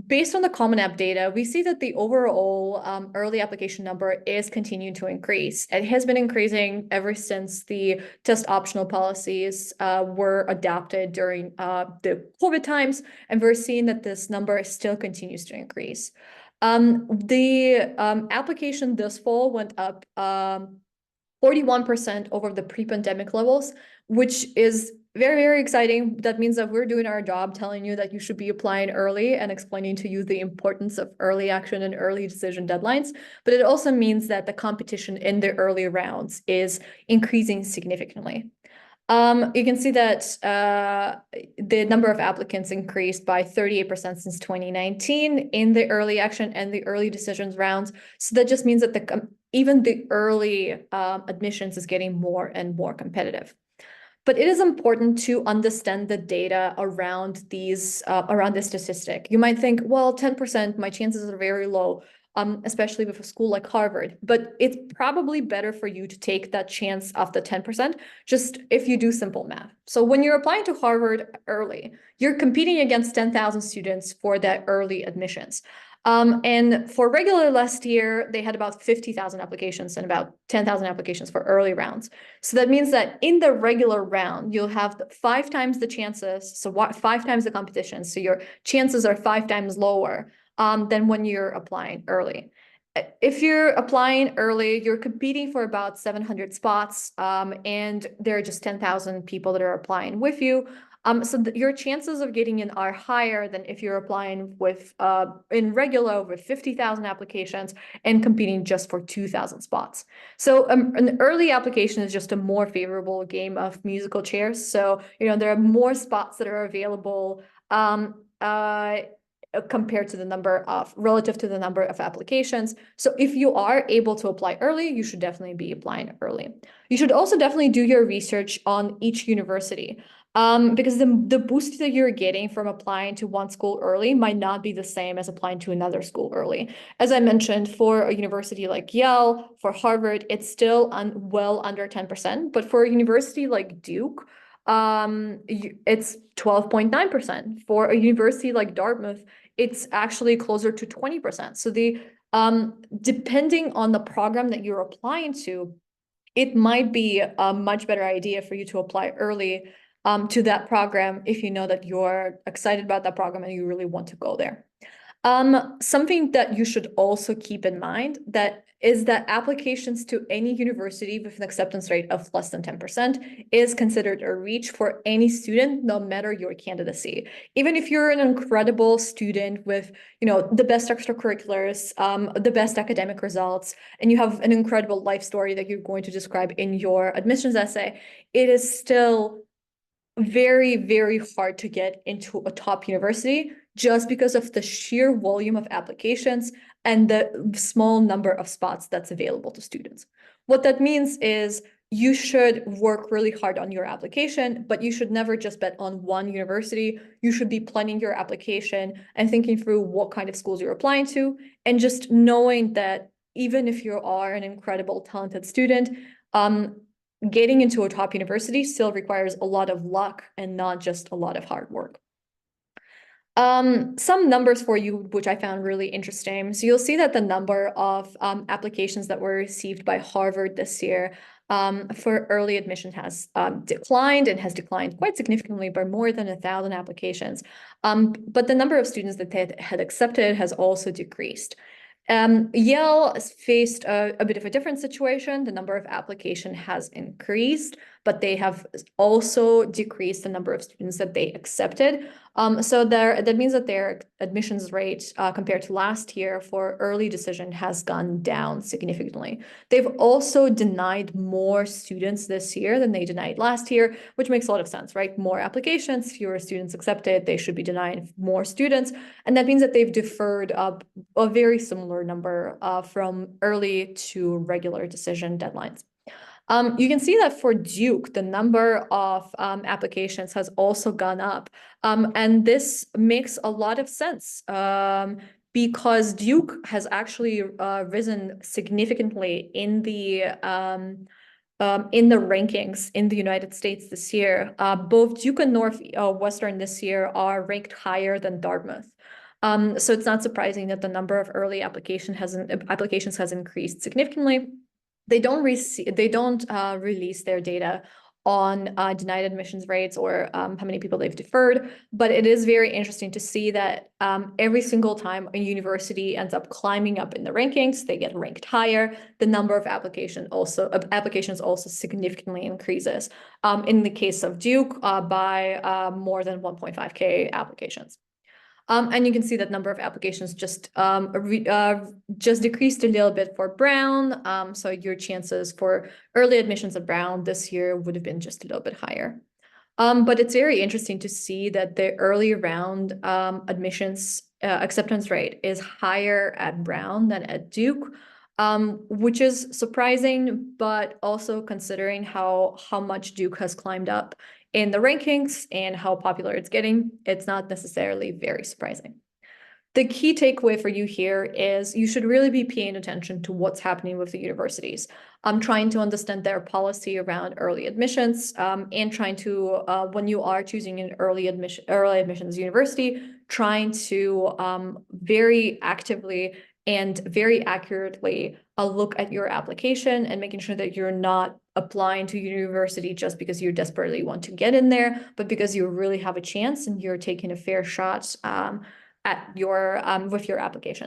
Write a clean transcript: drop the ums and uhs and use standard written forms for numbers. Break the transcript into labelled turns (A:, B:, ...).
A: based on the Common App data, we see that the overall early application number is continuing to increase. It has been increasing ever since the test optional policies were adopted during the COVID times, and we're seeing that this number still continues to increase. The application this fall went up 41% over the pre-pandemic levels, which is very, very exciting. That means that we're doing our job telling you that you should be applying early and explaining to you the importance of early action and early decision deadlines. But it also means that the competition in the early rounds is increasing significantly. You can see that the number of applicants increased by 38% since 2019 in the early action and the early decisions rounds. So that just means that even the early admissions is getting more and more competitive. But it is important to understand the data around this statistic. You might think, well, 10%, my chances are very low, especially with a school like Harvard. But it's probably better for you to take that chance of the 10% just if you do simple math. So when you're applying to Harvard early, you're competing against 10,000 students for that early admissions. And for regular last year, they had about 50,000 applications and about 10,000 applications for early rounds. So that means that in the regular round, you'll have 5 times the chances, so 5 times the competition. So your chances are 5 times lower than when you're applying early. If you're applying early, you're competing for about 700 spots, and there are just 10,000 people that are applying with you. So your chances of getting in are higher than if you're applying with in regular with 50,000 applications and competing just for 2,000 spots. So an early application is just a more favorable game of musical chairs. So there are more spots that are available compared to the relative to the number of applications. So if you are able to apply early, you should definitely be applying early. You should also definitely do your research on each university. Because the boost that you're getting from applying to one school early might not be the same as applying to another school early. As I mentioned, for a university like Yale, for Harvard, it's still well under 10%, but for a university like Duke, it's 12.9%. For a university like Dartmouth, it's actually closer to 20%. So depending on the program that you're applying to, it might be a much better idea for you to apply early to that program if you know that you're excited about that program and you really want to go there. Something that you should also keep in mind is that applications to any university with an acceptance rate of less than 10% is considered a reach for any student, no matter your candidacy. Even if you're an incredible student with, the best extracurriculars, the best academic results, and you have an incredible life story that you're going to describe in your admissions essay, it is still very, very hard to get into a top university just because of the sheer volume of applications and the small number of spots that's available to students. What that means is you should work really hard on your application, but you should never just bet on one university. You should be planning your application and thinking through what kind of schools you're applying to, and just knowing that even if you are an incredible, talented student, getting into a top university still requires a lot of luck and not just a lot of hard work. Some numbers for you, which I found really interesting. So you'll see that the number of applications that were received by Harvard this year for early admission has declined, and has declined quite significantly by more than 1,000 applications. But the number of students that they had accepted has also decreased. Yale faced a bit of a different situation. The number of application has increased, but they have also decreased the number of students that they accepted. So that means that their admissions rate compared to last year for early decision has gone down significantly. They've also denied more students this year than they denied last year, which makes a lot of sense, right? More applications, fewer students accepted, they should be denying more students. And that means that they've deferred a very similar number from early to regular decision deadlines. You can see that for Duke, the number of applications has also gone up. And this makes a lot of sense because Duke has actually risen significantly in the in the rankings in the United States this year, both Duke and Northwestern this year are ranked higher than Dartmouth. So it's not surprising that the number of early applications has increased significantly. They don't release their data on denied admissions rates or how many people they've deferred, but it is very interesting to see that every single time a university ends up climbing up in the rankings, they get ranked higher. The number of applications also significantly increases. In the case of Duke, by more than 1.5K applications. And you can see that number of applications just decreased a little bit for Brown. So your chances for early admissions at Brown this year would have been just a little bit higher. But it's very interesting to see that the early round admissions acceptance rate is higher at Brown than at Duke, which is surprising, but also considering how much Duke has climbed up in the rankings and how popular it's getting, it's not necessarily very surprising. The key takeaway for you here is you should really be paying attention to what's happening with the universities. I'm trying to understand their policy around early admissions, and trying to, when you are choosing an early admissions university, trying to very actively and very accurately look at your application and making sure that you're not applying to university just because you desperately want to get in there, but because you really have a chance and you're taking a fair shot at your with your application.